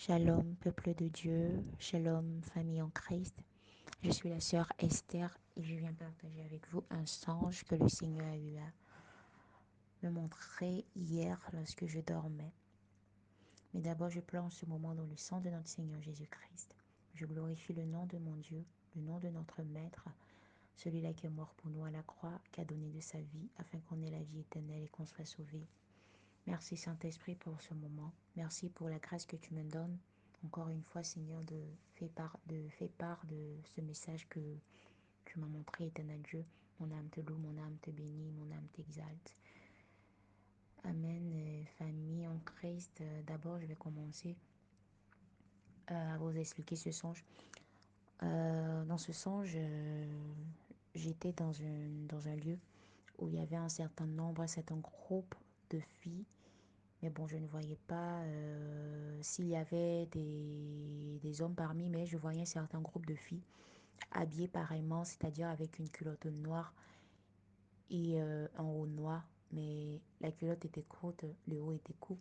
Shalom, peuple de Dieu, shalom, famille en Christ. Je suis la sœur Esther et je viens partager avec vous un songe que le Seigneur a eu à me montrer hier lorsque je dormais. Mais d'abord, je plonge ce moment dans le sang de notre Seigneur Jésus-Christ. Je glorifie le nom de mon Dieu, le nom de notre Maître, celui-là qui est mort pour nous à la croix, qui a donné de sa vie afin qu'on ait la vie éternelle et qu'on soit sauvé. Merci Saint-Esprit pour ce moment. Merci pour la grâce que tu me donnes. Encore une fois, Seigneur, de faire part de ce message que tu m'as montré, éternel Dieu. Mon âme te loue, mon âme te bénit, mon âme t'exalte. Amen, famille en Christ. D'abord, je vais commencer à vous expliquer ce songe. Dans ce songe, j'étais dans un lieu où il y avait un certain groupe de filles. Mais bon, je ne voyais pas s'il y avait des hommes parmi, mais je voyais un certain groupe de filles habillées pareillement, c'est-à-dire avec une culotte noire et un haut noir. Mais la culotte était courte, le haut était court.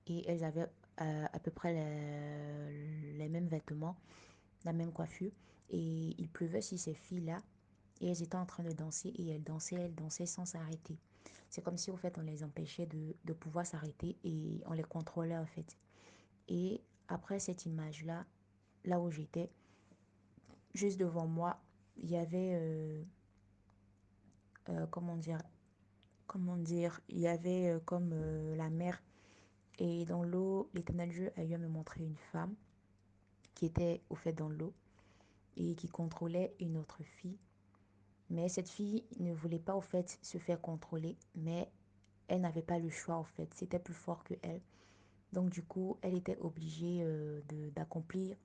Et elles avaient à peu près les mêmes vêtements, la même coiffure. Et il pleuvait sur ces filles-là. Et elles étaient en train de danser et elles dansaient sans s'arrêter. C'est comme si, au fait, on les empêchait de pouvoir s'arrêter et on les contrôlait, en fait. Et après cette image-là, là où j'étais, juste devant moi, il y avait, comment dire, il y avait comme la mer. Et dans l'eau, l'Éternel Dieu a eu à me montrer une femme qui était, au fait, dans l'eau et qui contrôlait une autre fille. Mais cette fille ne voulait pas, au fait, se faire contrôler, mais elle n'avait pas le choix, en fait. C'était plus fort que elle. Donc, du coup, elle était obligée d'accomplir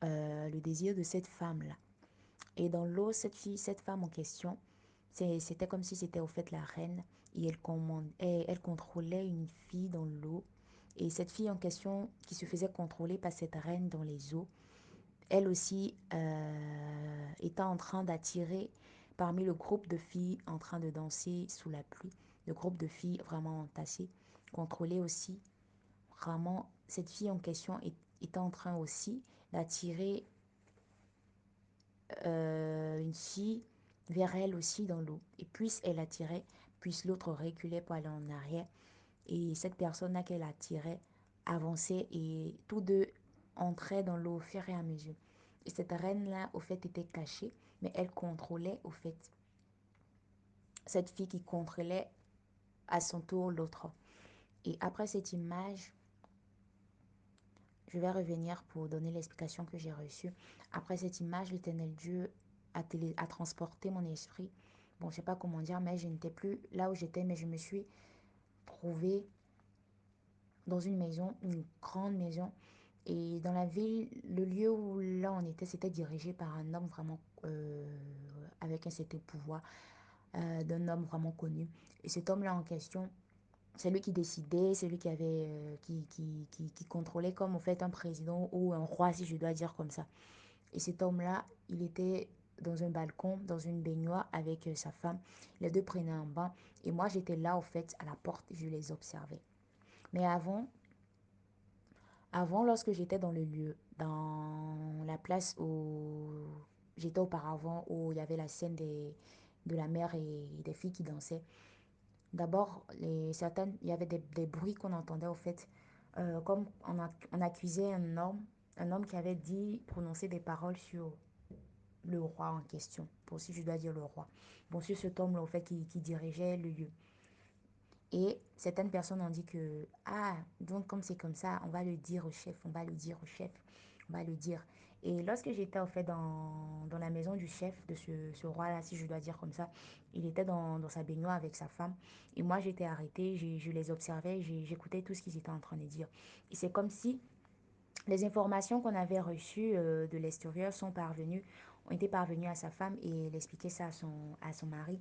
le désir de cette femme-là. Et dans l'eau, cette femme en question, c'était comme si c'était, au fait, la reine. Et elle contrôlait une fille dans l'eau. Et cette fille en question, qui se faisait contrôler par cette reine dans les eaux, elle aussi était en train d'attirer parmi le groupe de filles en train de danser sous la pluie, le groupe de filles vraiment entassées, contrôlait aussi vraiment cette fille en question était en train aussi d'attirer une fille vers elle aussi dans l'eau. Et puis elle attirait, puis l'autre reculait pour aller en arrière. Et cette personne-là qu'elle attirait avançait et tous deux entraient dans l'eau au fur et à mesure. Et cette reine-là, au fait, était cachée, mais elle contrôlait, au fait, cette fille qui contrôlait à son tour l'autre. Et après cette image, je vais revenir pour donner l'explication que j'ai reçue. Après cette image, l'Éternel Dieu a transporté mon esprit. Bon, je ne sais pas comment dire, mais je n'étais plus là où j'étais, mais je me suis trouvée dans une maison, une grande maison. Et dans la ville, le lieu où là on était, c'était dirigé par un homme vraiment avec un certain pouvoir, d'un homme vraiment connu. Et cet homme-là en question, c'est lui qui décidait, c'est lui qui avait, qui contrôlait comme en fait un président ou un roi, si je dois dire comme ça. Et cet homme-là, il était dans un balcon, dans une baignoire avec sa femme. Les deux prenaient un bain. Et moi, j'étais là, au fait, à la porte, je les observais. Mais avant, lorsque j'étais dans le lieu, dans la place où j'étais auparavant, où il y avait la scène de la mère et des filles qui dansaient, d'abord, il y avait des bruits qu'on entendait au fait, comme on accusait un homme qui avait dit, prononcé des paroles sur le roi en question, pour si je dois dire le roi. Bon, sur cet homme-là, au fait, qui dirigeait le lieu. Et certaines personnes ont dit que, ah, donc comme c'est comme ça, on va le dire au chef, on va le dire au chef, on va le dire. Et lorsque j'étais en fait dans la maison du chef de ce roi-là, si je dois dire comme ça, il était dans sa baignoire avec sa femme. Et moi, j'étais arrêtée, je les observais, j'écoutais tout ce qu'ils étaient en train de dire. Et c'est comme si les informations qu'on avait reçues de l'extérieur ont été parvenues à sa femme et elle expliquait ça à son mari.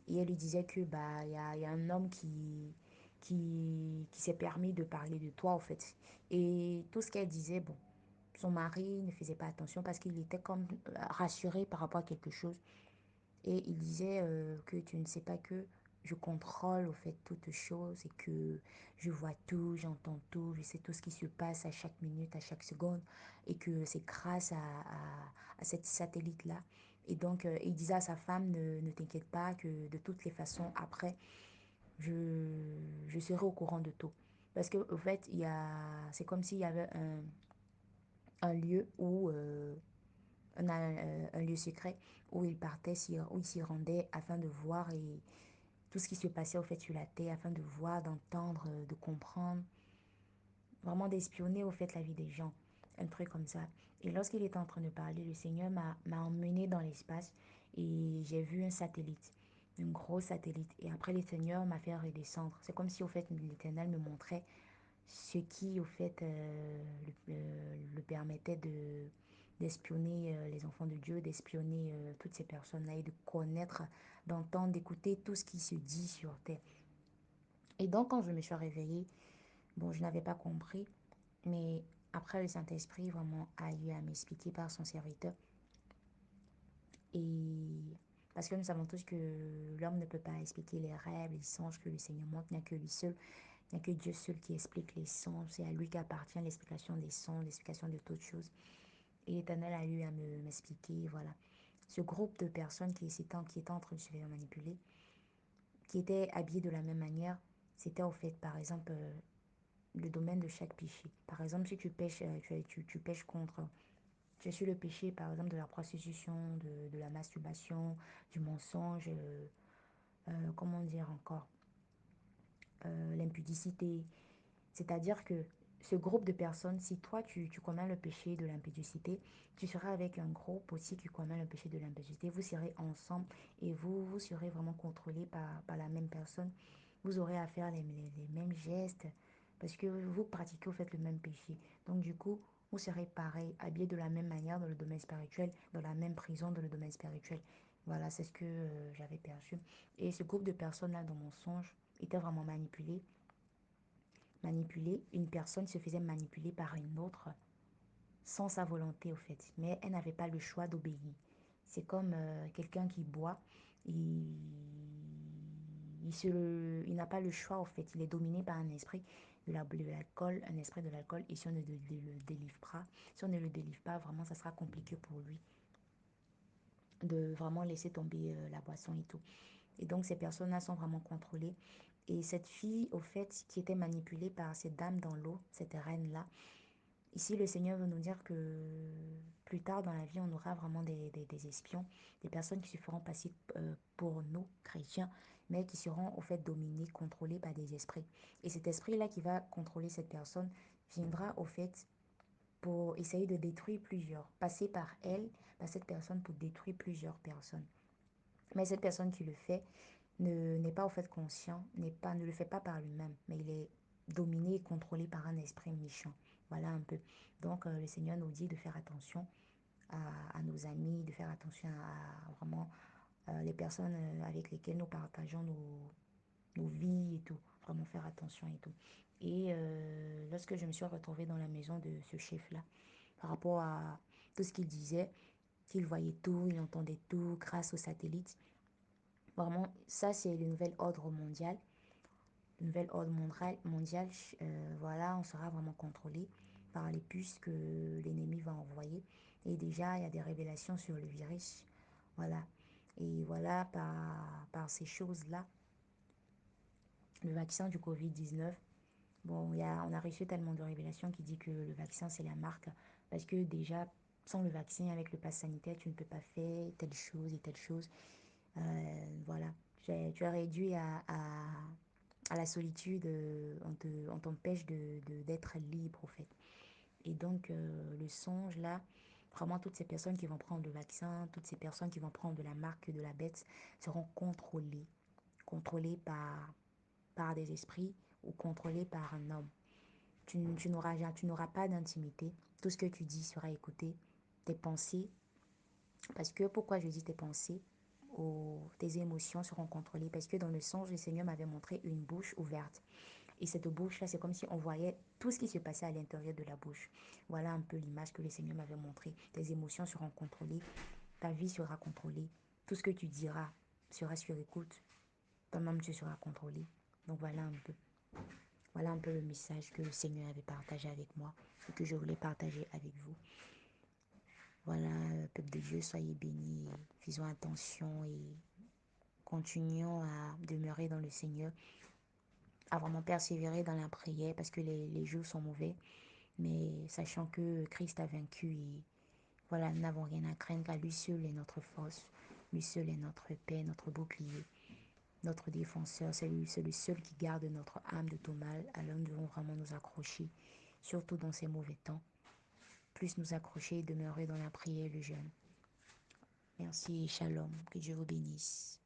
Et elle lui disait que bah il y a un homme qui s'est permis de parler de toi en fait. Et tout ce qu'elle disait, bon, son mari ne faisait pas attention parce qu'il était comme rassuré par rapport à quelque chose. Et il disait que tu ne sais pas que je contrôle au fait toutes choses et que je vois tout, j'entends tout, je sais tout ce qui se passe à chaque minute, à chaque seconde et que c'est grâce à cette satellite-là. Et donc, il disait à sa femme, ne t'inquiète pas que de toutes les façons, après, je serai au courant de tout. Parce que, au fait, c'est comme s'il y avait un lieu un lieu secret où il partait, où il s'y rendait afin de voir et tout ce qui se passait au fait sur la terre, afin de voir, d'entendre, de comprendre, vraiment d'espionner au fait la vie des gens, un truc comme ça. Et lorsqu'il était en train de parler, le Seigneur m'a emmené dans l'espace et j'ai vu un satellite, un gros satellite. Et après, le Seigneur m'a fait redescendre. C'est comme si au fait l'Éternel me montrait ce qui au fait le permettait d'espionner les enfants de Dieu, d'espionner toutes ces personnes-là et de connaître, d'entendre, d'écouter tout ce qui se dit sur terre. Et donc, quand je me suis réveillée, bon, je n'avais pas compris, mais après, le Saint-Esprit vraiment a eu à m'expliquer par son serviteur. Et parce que nous savons tous que l'homme ne peut pas expliquer les rêves, les songes que le Seigneur montre, il n'y a que lui seul. Il n'y a que Dieu seul qui explique les songes. C'est à lui qu'appartient l'explication des songes, l'explication de toutes choses. Et l'Éternel a eu à m'expliquer, voilà. Ce groupe de personnes qui étaient en train de se faire manipuler, qui étaient habillées de la même manière, c'était au fait, par exemple, le domaine de chaque péché. Par exemple, si tu pêches, tu pêches contre, tu es sur le péché, par exemple, de la prostitution, de la masturbation, du mensonge, comment dire encore, l'impudicité. C'est-à-dire que ce groupe de personnes, si toi tu commets le péché de l'impudicité, tu seras avec un groupe aussi qui commet le péché de l'impudicité. Vous serez ensemble et vous serez vraiment contrôlés par la même personne. Vous aurez à faire les mêmes gestes parce que vous pratiquez, vous faites le même péché. Donc du coup, vous serez pareil, habillés de la même manière dans le domaine spirituel, dans la même prison dans le domaine spirituel. Voilà, c'est ce que j'avais perçu. Et ce groupe de personnes-là, dans mon songe, était vraiment manipulée. Une personne se faisait manipuler par une autre sans sa volonté, au fait. Mais elle n'avait pas le choix d'obéir. C'est comme quelqu'un qui boit. Il, il n'a pas le choix, au fait. Il est dominé par un esprit de l'alcool, un esprit de l'alcool. Et si on ne le délivre pas, si on ne le délivre pas, vraiment, ça sera compliqué pour lui de vraiment laisser tomber la boisson et tout. Et donc, ces personnes-là sont vraiment contrôlées. Et cette fille, au fait, qui était manipulée par cette dame dans l'eau, cette reine-là, ici, le Seigneur veut nous dire que plus tard dans la vie, on aura vraiment des espions, des personnes qui se feront passer pour nous, chrétiens, mais qui seront au fait dominés, contrôlés par des esprits. Et cet esprit-là qui va contrôler cette personne viendra au fait pour essayer de détruire plusieurs, passer par elle, par cette personne pour détruire plusieurs personnes. Mais cette personne qui le fait n'est pas au fait conscient, ne le fait pas par lui-même, mais il est dominé et contrôlé par un esprit méchant. Voilà un peu. Donc, le Seigneur nous dit de faire attention à nos amis, de faire attention à vraiment les personnes avec lesquelles nous partageons nos vies et tout. Vraiment faire attention et tout. Et lorsque je me suis retrouvée dans la maison de ce chef-là, par rapport à tout ce qu'il disait, qu'il voyait tout, il entendait tout grâce au satellite, vraiment, ça, c'est le nouvel ordre mondial. Le nouvel ordre mondial, voilà, on sera vraiment contrôlé par les puces que l'ennemi va envoyer. Et déjà, il y a des révélations sur le virus. Voilà. Et voilà, par ces choses-là, le vaccin du Covid-19, bon, on a reçu tellement de révélations qui dit que le vaccin, c'est la marque. Parce que déjà, sans le vaccin, avec le pass sanitaire, tu ne peux pas faire telle chose et telle chose. Voilà. Tu es réduit à la solitude, on t'empêche d'être libre, au fait. Et donc, le songe, là, vraiment, toutes ces personnes qui vont prendre le vaccin, toutes ces personnes qui vont prendre de la marque de la bête seront contrôlées par des esprits ou contrôlées par un homme. Tu n'auras pas d'intimité. Tout ce que tu dis sera écouté. Tes pensées, parce que pourquoi je dis tes pensées ou tes émotions seront contrôlées? Parce que dans le songe, le Seigneur m'avait montré une bouche ouverte. Et cette bouche-là, c'est comme si on voyait tout ce qui se passait à l'intérieur de la bouche. Voilà un peu l'image que le Seigneur m'avait montrée. Tes émotions seront contrôlées, ta vie sera contrôlée, tout ce que tu diras sera sur écoute. toi-même tu seras contrôlé. Donc voilà un peu le message que le Seigneur avait partagé avec moi et que je voulais partager avec vous. Voilà, peuple de Dieu, soyez bénis, faisons attention et continuons à demeurer dans le Seigneur, à vraiment persévérer dans la prière parce que les jours sont mauvais, mais sachant que Christ a vaincu et voilà, nous n'avons rien à craindre car lui seul est notre force, lui seul est notre paix, notre bouclier, notre défenseur, c'est le seul qui garde notre âme de tout mal. Alors nous devons vraiment nous accrocher, surtout dans ces mauvais temps, plus nous accrocher et demeurer dans la prière et le jeûne. Merci et shalom, que Dieu vous bénisse.